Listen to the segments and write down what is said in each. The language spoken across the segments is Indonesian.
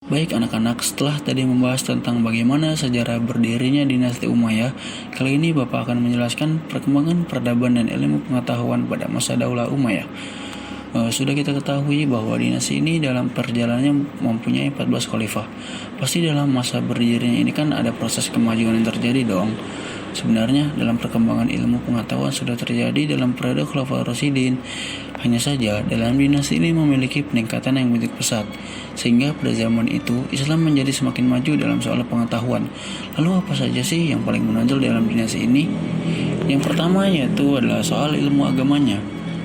Baik anak-anak, setelah tadi membahas tentang bagaimana sejarah berdirinya dinasti Umayyah, kali ini Bapak akan menjelaskan perkembangan peradaban dan ilmu pengetahuan pada masa Daulah Umayyah. Sudah kita ketahui bahwa dinasti ini dalam perjalanannya mempunyai 14 khalifah. Pasti dalam masa berdirinya ini kan ada proses kemajuan yang terjadi dong. Sebenarnya dalam perkembangan ilmu pengetahuan sudah terjadi dalam periode Khulafaur Rasyidin. Hanya saja dalam dinasti ini memiliki peningkatan yang begitu pesat, sehingga pada zaman itu Islam menjadi semakin maju dalam soal pengetahuan. Lalu apa saja sih yang paling menonjol dalam dinasti ini? Yang pertama yaitu adalah soal ilmu agamanya.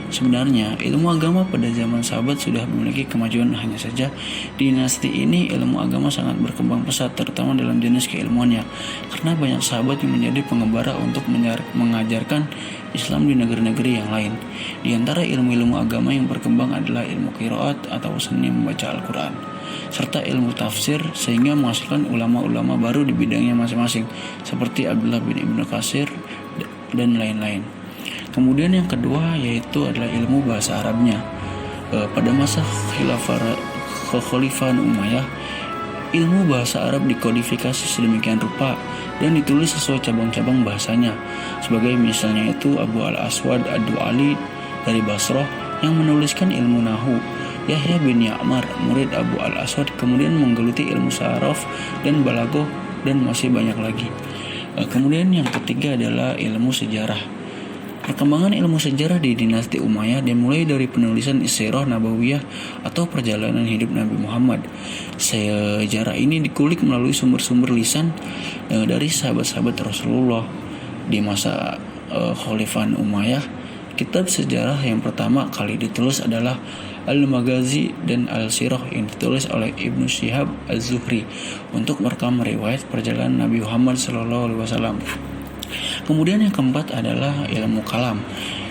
Sebenarnya ilmu agama pada zaman sahabat sudah memiliki kemajuan, hanya saja di dinasti ini ilmu agama sangat berkembang pesat, terutama dalam jenis keilmuannya, karena banyak sahabat yang menjadi pengembara untuk mengajarkan Islam di negeri-negeri yang lain. Di antara ilmu-ilmu agama yang berkembang adalah ilmu qiraat atau seni membaca Al-Quran, serta ilmu tafsir, sehingga menghasilkan ulama-ulama baru di bidangnya masing-masing, seperti Abdullah bin Ibnu Katsir dan lain-lain. Kemudian yang kedua yaitu adalah ilmu bahasa Arabnya. Pada masa Khalifah Umayyah, ilmu bahasa Arab dikodifikasi sedemikian rupa dan ditulis sesuai cabang-cabang bahasanya. Sebagai misalnya itu Abu al-Aswad ad-Du'ali dari Basrah yang menuliskan ilmu Nahu. Yahya bin Ya'mar, murid Abu al-Aswad, kemudian menggeluti ilmu Saraf dan Balaghah dan masih banyak lagi. Kemudian yang ketiga adalah ilmu sejarah. Perkembangan ilmu sejarah di dinasti Umayyah dimulai dari penulisan Sirah Nabawiyah atau perjalanan hidup Nabi Muhammad. Sejarah ini dikulik melalui sumber-sumber lisan dari sahabat-sahabat Rasulullah. Di masa Khalifah Umayyah, kitab sejarah yang pertama kali ditulis adalah Al-Maghazi dan Al-Sirah yang ditulis oleh Ibnu Syihab Az-Zuhri untuk merekam riwayat perjalanan Nabi Muhammad SAW. Kemudian yang keempat adalah ilmu kalam.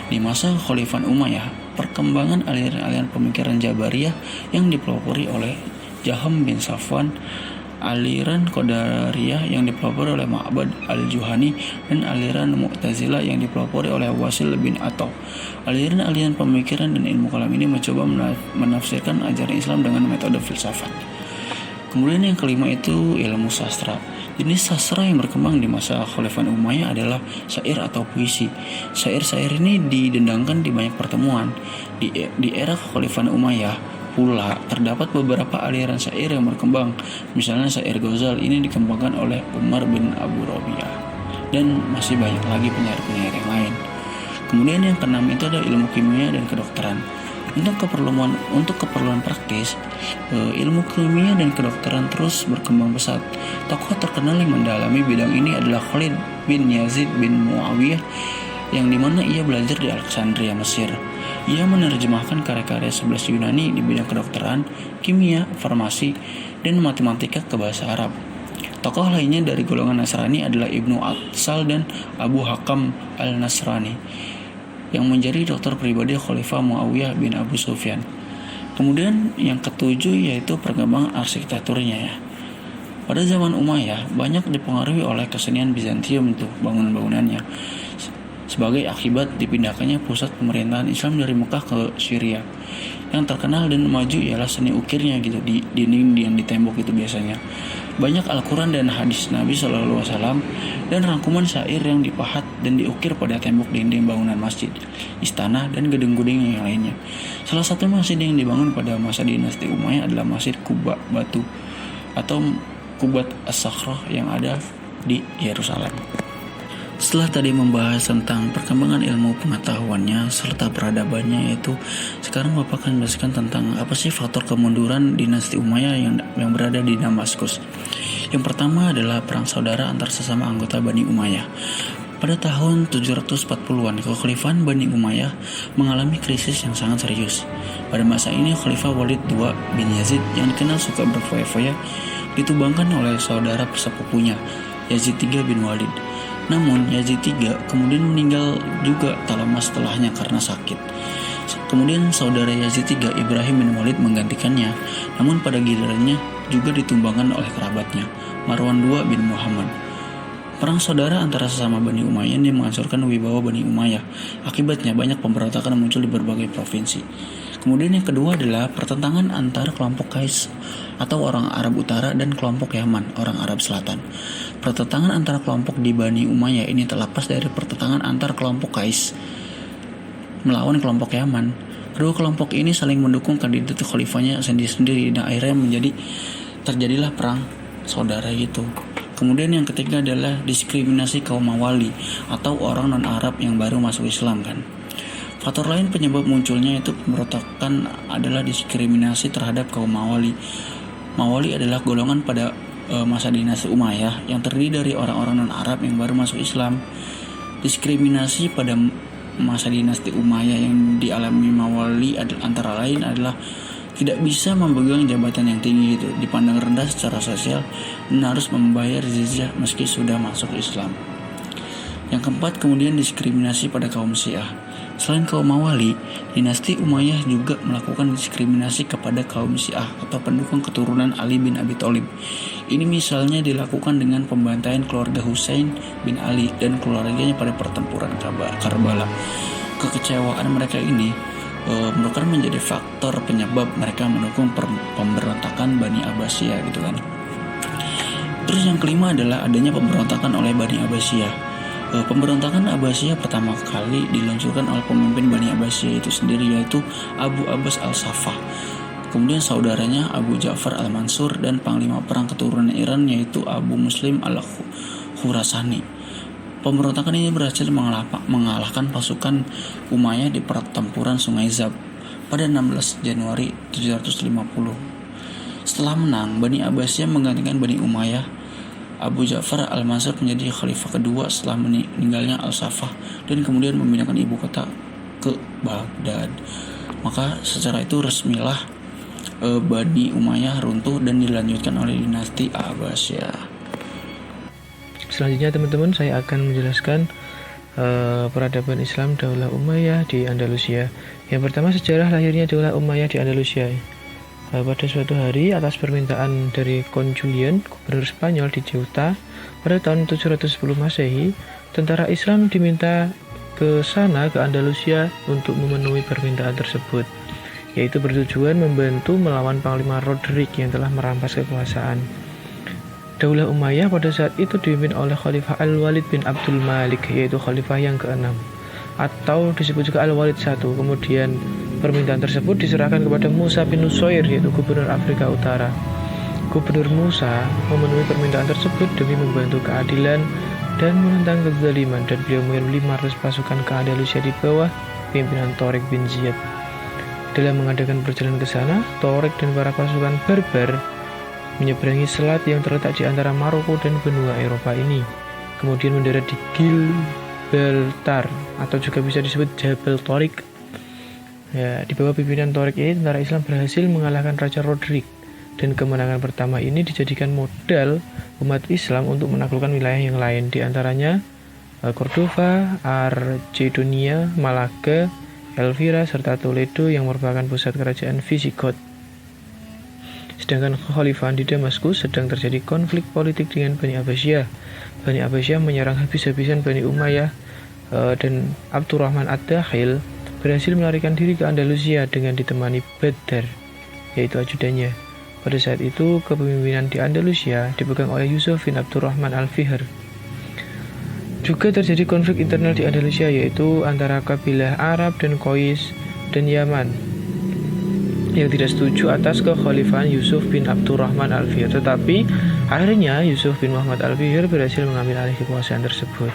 Di masa Khalifah Umayyah, perkembangan aliran-aliran pemikiran Jabariyah yang dipelopori oleh Jaham bin Safwan, aliran Qadariyah yang dipelopori oleh Ma'bad al-Juhani, dan aliran Mu'tazilah yang dipelopori oleh Wasil bin Atta. Aliran-aliran pemikiran dan ilmu kalam ini mencoba menafsirkan ajaran Islam dengan metode filsafat. Kemudian yang kelima itu ilmu sastra. Jenis sastra yang berkembang di masa Khalifah Umayyah adalah syair atau puisi. Syair-syair ini didendangkan di banyak pertemuan. Di era Khalifah Umayyah pula terdapat beberapa aliran syair yang berkembang. Misalnya syair Ghazal ini dikembangkan oleh Umar bin Abu Rabi'ah, dan masih banyak lagi penyair-penyair yang lain. Kemudian yang keenam itu adalah ilmu kimia dan kedokteran. Untuk keperluan praktis, ilmu kimia dan kedokteran terus berkembang pesat. Tokoh terkenal yang mendalami bidang ini adalah Khalid bin Yazid bin Muawiyah, yang dimana ia belajar di Alexandria, Mesir. Ia menerjemahkan karya-karya 11 Yunani di bidang kedokteran, kimia, farmasi, dan matematika ke bahasa Arab. Tokoh lainnya dari golongan Nasrani adalah Ibnu Atsal dan Abu Hakam al-Nasrani, yang menjadi dokter pribadi Khalifah Muawiyah bin Abu Sufyan. Kemudian yang ketujuh yaitu perkembangan arsitekturnya ya. Pada zaman Umayyah banyak dipengaruhi oleh kesenian Bizantium itu bangunan-bangunannya. Sebagai akibat dipindahkannya pusat pemerintahan Islam dari Mekah ke Syria. Yang terkenal dan maju ialah seni ukirnya gitu di dinding yang di tembok itu biasanya. Banyak Al-Quran dan hadis Nabi SAW dan rangkuman syair yang dipahat dan diukir pada tembok dinding bangunan masjid, istana, dan gedung-gedung yang lainnya. Salah satu masjid yang dibangun pada masa dinasti Umayyah adalah Masjid Quba Batu atau Qubat As-Sakhrah yang ada di Yerusalem. Setelah tadi membahas tentang perkembangan ilmu pengetahuannya serta peradabannya, yaitu sekarang Bapak akan menjelaskan tentang apa sih faktor kemunduran dinasti Umayyah yang berada di Damaskus. Yang pertama adalah perang saudara antar sesama anggota Bani Umayyah. Pada tahun 740-an, kekhalifahan Bani Umayyah mengalami krisis yang sangat serius. Pada masa ini Khalifah Walid II bin Yazid yang dikenal suka berfoya-foya ditumbangkan oleh saudara sepupunya Yazid III bin Walid. Namun Yazid III kemudian meninggal juga tak lama setelahnya karena sakit. Kemudian saudara Yazid III Ibrahim bin Walid menggantikannya, namun pada gilirannya juga ditumbangkan oleh kerabatnya Marwan II bin Muhammad. Perang saudara antara sesama Bani Umayyah yang menghancurkan wibawa Bani Umayyah. Akibatnya banyak pemberontakan muncul di berbagai provinsi. Kemudian yang kedua adalah pertentangan antara kelompok Qais atau orang Arab Utara dan kelompok Yaman, orang Arab Selatan. Pertentangan antara kelompok di Bani Umayyah ini terlepas dari pertentangan antar kelompok Qais melawan kelompok Yaman. Kedua kelompok ini saling mendukung kandidat khalifahnya sendiri-sendiri dan akhirnya terjadilah perang saudara gitu. Kemudian yang ketiga adalah diskriminasi kaum Mawali atau orang non-Arab yang baru masuk Islam kan. Faktor lain penyebab munculnya itu pemberontakan adalah diskriminasi terhadap kaum Mawali. Mawali adalah golongan pada masa dinasti Umayyah yang terdiri dari orang-orang non-Arab yang baru masuk Islam. Diskriminasi pada masa dinasti Umayyah yang dialami Mawali antara lain adalah tidak bisa memegang jabatan yang tinggi itu, dipandang rendah secara sosial dan harus membayar jizyah meski sudah masuk Islam. Yang keempat, kemudian diskriminasi pada kaum Syiah. Selain kaum Mawali, dinasti Umayyah juga melakukan diskriminasi kepada kaum Syiah atau pendukung keturunan Ali bin Abi Thalib. Ini misalnya dilakukan dengan pembantaian keluarga Husain bin Ali dan keluarganya pada pertempuran Karbala. Kekecewaan mereka ini merupakan menjadi faktor penyebab mereka mendukung pemberontakan Bani Abbasiyah gitu kan. Terus yang kelima adalah adanya pemberontakan oleh Bani Abbasiyah. Pemberontakan Abbasiyah pertama kali diluncurkan oleh pemimpin Bani Abbasiyah itu sendiri, yaitu Abu Abbas al-Saffah. Kemudian saudaranya Abu Ja'far al-Mansur dan panglima perang keturunan Iran yaitu Abu Muslim al-Khurasani. Pemberontakan ini berhasil mengalahkan pasukan Umayyah di pertempuran Sungai Zab pada 16 Januari 750. Setelah menang, Bani Abbasiyah menggantikan Bani Umayyah. Abu Ja'far al-Mansur menjadi khalifah kedua setelah meninggalnya al-Saffah dan kemudian memindahkan ibu kota ke Baghdad. Maka secara itu resmilah Bani Umayyah runtuh dan dilanjutkan oleh dinasti Abbasiyah. Selanjutnya teman-teman, saya akan menjelaskan peradaban Islam Daulah Umayyah di Andalusia. Yang pertama, sejarah lahirnya Daulah Umayyah di Andalusia. Pada suatu hari, atas permintaan dari Kon Julian, gubernur Spanyol di Ceuta, pada tahun 710 Masehi, tentara Islam diminta ke sana, ke Andalusia, untuk memenuhi permintaan tersebut, yaitu bertujuan membantu melawan Panglima Roderick yang telah merampas kekuasaan. Daulah Umayyah pada saat itu dipimpin oleh Khalifah Al-Walid bin Abdul Malik, yaitu khalifah yang ke-6, atau disebut juga Al-Walid I. Kemudian permintaan tersebut diserahkan kepada Musa bin Nusair, yaitu gubernur Afrika Utara. Gubernur Musa memenuhi permintaan tersebut demi membantu keadilan dan menentang kezaliman, dan beliau mengirim 500 pasukan ke Andalusia di bawah pimpinan Tariq bin Ziyad. Dalam mengadakan perjalanan ke sana, Tariq dan para pasukan barbar menyeberangi selat yang terletak di antara Maroko dan benua Eropa ini, kemudian mendarat di Gibraltar atau juga bisa disebut Jabal Tariq. Ya, di bawah pimpinan Tariq ini, tentara Islam berhasil mengalahkan Raja Roderick, dan kemenangan pertama ini dijadikan modal umat Islam untuk menaklukkan wilayah yang lain, di antaranya Cordova, Argedonia, Malaga, Elvira, serta Toledo yang merupakan pusat kerajaan Visigoth. Sedangkan kekhalifahan di Damaskus sedang terjadi konflik politik dengan Bani Abbasiyah. Bani Abbasiyah menyerang habis-habisan Bani Umayyah dan Abdurrahman ad-Dakhil berhasil melarikan diri ke Andalusia dengan ditemani Badar, yaitu ajudannya. Pada saat itu, kepemimpinan di Andalusia dipegang oleh Yusuf bin Abdurrahman al-Fihr. Juga terjadi konflik internal di Andalusia, yaitu antara kabilah Arab dan Qais dan Yaman yang tidak setuju atas kekhalifahan Yusuf bin Abdurrahman al-Fihr. Tetapi akhirnya Yusuf bin Muhammad al-Fihr berhasil mengambil alih kekuasaan tersebut.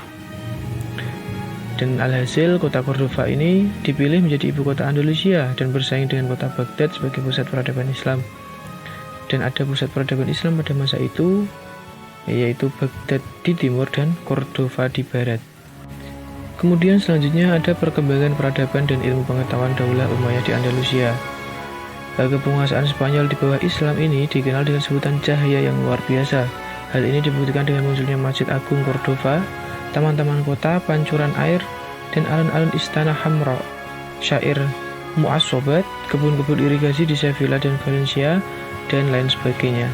Dan alhasil kota Cordova ini dipilih menjadi ibu kota Andalusia dan bersaing dengan kota Baghdad sebagai pusat peradaban Islam. Dan ada pusat peradaban Islam pada masa itu, yaitu Baghdad di timur dan Cordova di barat. Kemudian selanjutnya ada perkembangan peradaban dan ilmu pengetahuan Daulah Umayyah di Andalusia. Kepenguasaan Spanyol di bawah Islam ini dikenal dengan sebutan cahaya yang luar biasa. Hal ini dibuktikan dengan munculnya Masjid Agung Cordova, taman-taman kota, pancuran air, dan alun-alun Istana Hamra, syair Mu'assobat, kebun-kebun irigasi di Sevilla dan Valencia, dan lain sebagainya.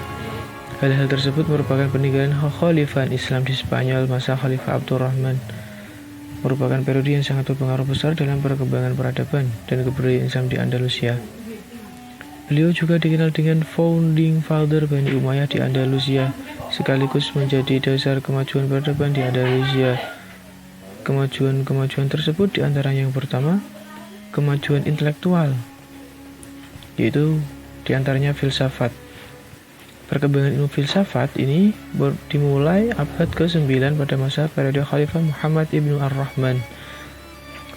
Hal-hal tersebut merupakan peninggalan kekhalifahan Islam di Spanyol masa Khalifah Abdurrahman. merupakan periode yang sangat berpengaruh besar dalam perkembangan peradaban dan kebudayaan Islam di Andalusia. Beliau juga dikenal dengan founding father Bani Umayyah di Andalusia, sekaligus menjadi dasar kemajuan peradaban di Andalusia. Kemajuan tersebut diantara yang pertama, kemajuan intelektual, yaitu diantaranya filsafat. Perkembangan ilmu filsafat ini dimulai abad ke-9 pada masa periode Khalifah Muhammad ibnu Ar-Rahman.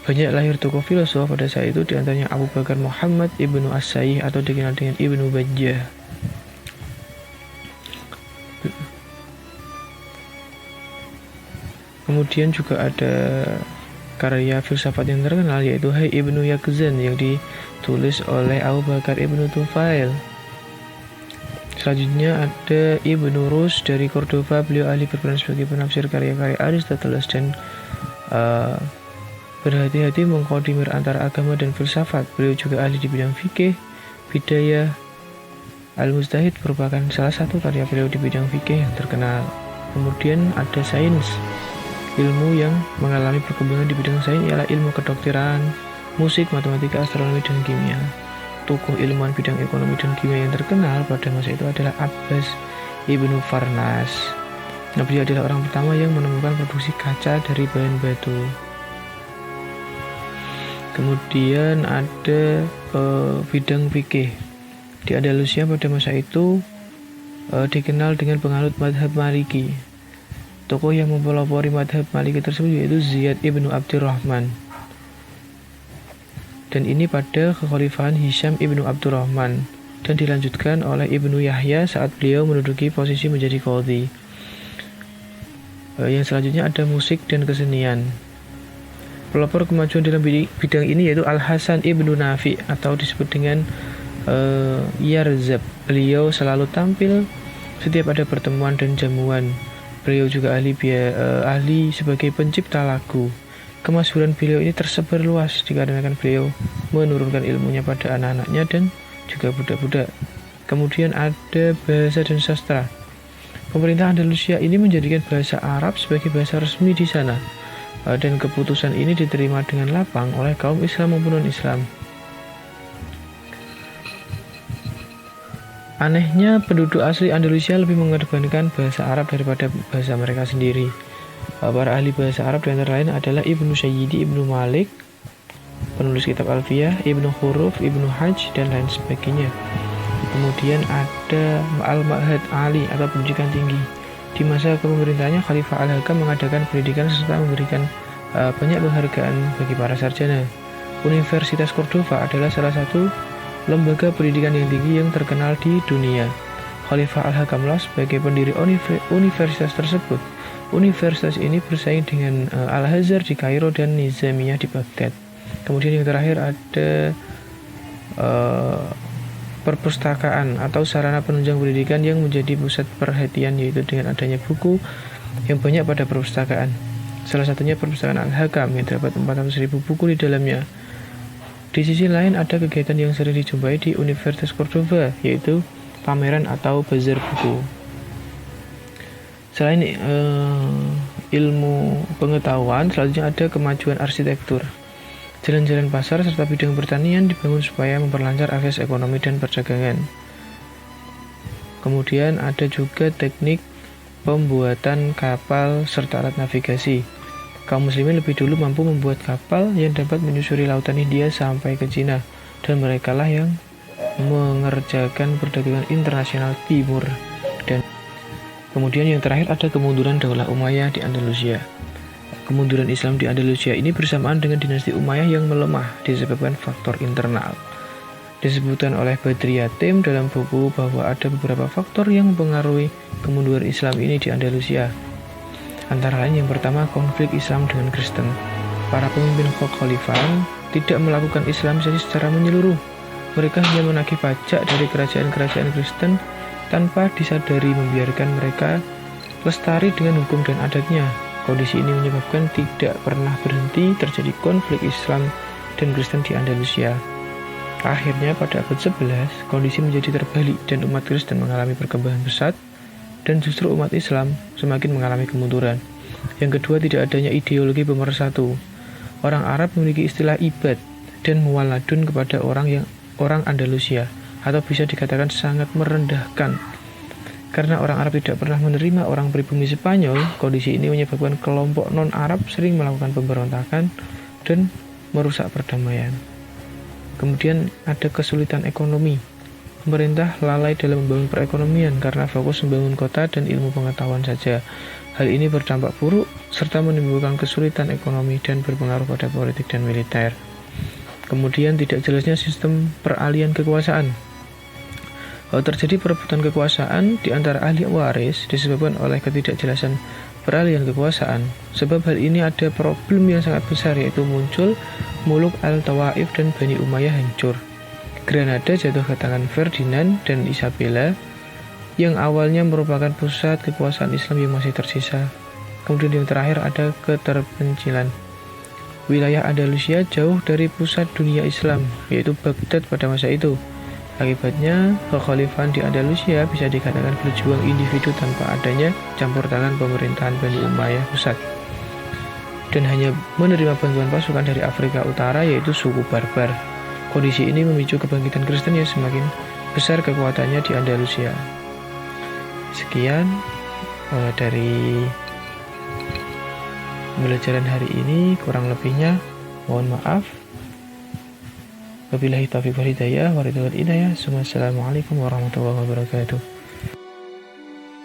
Banyak lahir tokoh filosof pada saat itu, diantaranya Abu Bakar Muhammad ibnu As-Sayyih atau dikenal dengan Ibnu Bajjah. Kemudian juga ada karya filsafat yang terkenal yaitu Hayy Ibnu Yaqzan yang ditulis oleh Abu Bakar ibnu Tufail. Selanjutnya ada Ibnu Rus dari Cordova. Beliau ahli berperan sebagai penafsir karya-karya Aristoteles dan berhati-hati mengkoordinir antara agama dan filsafat. Beliau juga ahli di bidang fikih. Bidayah Al-Mujtahid merupakan salah satu karya beliau di bidang fikih yang terkenal. Kemudian ada sains. Ilmu yang mengalami perkembangan di bidang sains ialah ilmu kedokteran, musik, matematika, astronomi, dan kimia. Tokoh ilmuwan bidang ekonomi dan kimia yang terkenal pada masa itu adalah Abbas ibnu Farnas. Beliau adalah orang pertama yang menemukan produksi kaca dari bahan batu. Kemudian ada bidang fikih. Di Andalusia pada masa itu dikenal dengan penganut madhab Maliki. Tokoh yang mempelopori madhab Maliki tersebut yaitu Ziyad ibnu Abdurrahman. Dan ini pada kekhalifahan Hisham ibnu Abdurrahman dan dilanjutkan oleh Ibnu Yahya saat beliau menduduki posisi menjadi qadhi. Yang selanjutnya ada musik dan kesenian. Pelopor kemajuan dalam bidang ini yaitu Al-Hasan ibnu Nafi atau disebut dengan Yarzab. Beliau selalu tampil setiap ada pertemuan dan jamuan. Beliau juga ahli sebagai pencipta lagu. Kemasyhuran beliau ini tersebar luas dikarenakan beliau menurunkan ilmunya pada anak-anaknya dan juga budak-budak. Kemudian ada bahasa dan sastra. Pemerintah Andalusia ini menjadikan bahasa Arab sebagai bahasa resmi di sana. Dan keputusan ini diterima dengan lapang oleh kaum Islam maupun non-Islam. Anehnya, penduduk asli Andalusia lebih mengedepankan bahasa Arab daripada bahasa mereka sendiri. Para ahli bahasa Arab di antara lain adalah Ibnu Sayyidi, Ibnu Malik, penulis kitab Alfiyah, Ibnu Khuruf, Ibnu Hajj, dan lain sebagainya. Kemudian ada Al-Ma'had Ali atau pendidikan tinggi. Di masa kepemerintahannya, Khalifah Al-Hakam mengadakan pendidikan serta memberikan banyak penghargaan bagi para sarjana. Universitas Cordova adalah salah satu lembaga pendidikan yang tinggi yang terkenal di dunia. Khalifah Al-Hakamlah sebagai pendiri universitas tersebut. Universitas ini bersaing dengan Al-Azhar di Kairo dan Nizamiyah di Baghdad. Kemudian yang terakhir ada perpustakaan atau sarana penunjang pendidikan yang menjadi pusat perhatian, yaitu dengan adanya buku yang banyak pada perpustakaan. Salah satunya perpustakaan Al-Hakam yang terdapat 400.000 buku di dalamnya. Di sisi lain ada kegiatan yang sering dijumpai di Universitas Cordova, yaitu pameran atau bazar buku. Selain ilmu pengetahuan, selanjutnya ada kemajuan arsitektur. Jalan-jalan pasar serta bidang pertanian dibangun supaya memperlancar akses ekonomi dan perdagangan. Kemudian ada juga teknik pembuatan kapal serta alat navigasi. Kaum muslimin lebih dulu mampu membuat kapal yang dapat menyusuri lautan Hindia sampai ke Cina, dan merekalah yang mengerjakan perdagangan internasional timur. Dan kemudian yang terakhir ada kemunduran Daulah Umayyah di Andalusia. Kemunduran Islam di Andalusia ini bersamaan dengan dinasti Umayyah yang melemah disebabkan faktor internal. Disebutkan oleh Badri Yatim dalam buku bahwa ada beberapa faktor yang mempengaruhi kemunduran Islam ini di Andalusia. Antara lain yang pertama, konflik Islam dengan Kristen. Para pemimpin kekhalifahan tidak melakukan Islamisasi secara menyeluruh. Mereka hanya menagih pajak dari kerajaan-kerajaan Kristen tanpa disadari, membiarkan mereka lestari dengan hukum dan adatnya. Kondisi ini menyebabkan tidak pernah berhenti terjadi konflik Islam dan Kristen di Andalusia. Akhirnya pada abad 11, kondisi menjadi terbalik dan umat Kristen mengalami perkembangan pesat dan justru umat Islam semakin mengalami kemunduran. Yang kedua, tidak adanya ideologi pemersatu. Orang Arab memiliki istilah ibad dan muwaladun kepada orang Andalusia, atau bisa dikatakan sangat merendahkan. Karena orang Arab tidak pernah menerima orang pribumi Spanyol, kondisi ini menyebabkan kelompok non-Arab sering melakukan pemberontakan dan merusak perdamaian. Kemudian ada kesulitan ekonomi. Pemerintah lalai dalam membangun perekonomian karena fokus membangun kota dan ilmu pengetahuan saja. Hal ini berdampak buruk serta menimbulkan kesulitan ekonomi dan berpengaruh pada politik dan militer. Kemudian tidak jelasnya sistem peralihan kekuasaan. Terjadi perebutan kekuasaan di antara ahli waris disebabkan oleh ketidakjelasan peralihan kekuasaan. Sebab hal ini ada problem yang sangat besar, yaitu muncul Muluk Al-Tawaif dan Bani Umayyah hancur. Granada jatuh ke tangan Ferdinand dan Isabella yang awalnya merupakan pusat kekuasaan Islam yang masih tersisa. Kemudian yang terakhir ada keterpencilan. Wilayah Andalusia jauh dari pusat dunia Islam, yaitu Baghdad pada masa itu. Akibatnya, kekhalifahan di Andalusia bisa dikatakan berjuang individu tanpa adanya campur tangan pemerintahan Bani Umayyah pusat. Dan hanya menerima bantuan pasukan dari Afrika Utara, yaitu suku Barbar. Kondisi ini memicu kebangkitan Kristen yang semakin besar kekuatannya di Andalusia. Sekian dari pembelajaran hari ini, kurang lebihnya mohon maaf. Wabillahi taufiq wal hidayah, Assalamualaikum warahmatullahi wabarakatuh.